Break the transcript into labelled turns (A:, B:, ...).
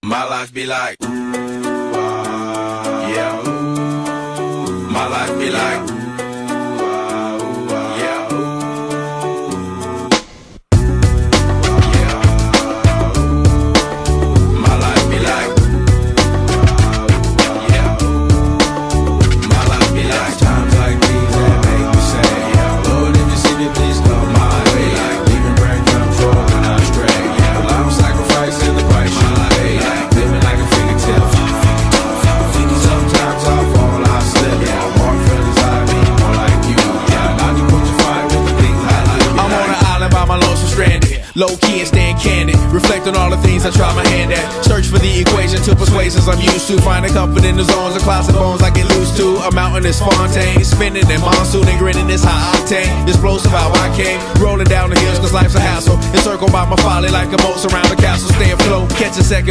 A: My life be like, yeah. My life be like, yeah. My life be like, yeah. My life be like times like these that make me say, yeah. Lord, if you see me, please come my way. Like leaving breadcrumbs for when I stray. Yeah, well, I'm sacrificing the price you pay. Like living like a fingertip. Sometimes I fall, I slip. Yeah, I walk friendlies, I mean more like you. Yeah, I can put your fire with the things I like.
B: I'm on an island by my lonesome stranded. Low key and staying candid. Reflect on all the things I try my hand at. Search for the equation to persuasions I'm used to. Finding comfort in the zones of closet bones I get loose to. A mountain is Fontaine. Spinning in monsoon and grinning is high octane. Explosive how I came. Rolling down the hills cause life's a hassle. Encircled by my folly like a moat surround the castle. Stay afloat. Catch a second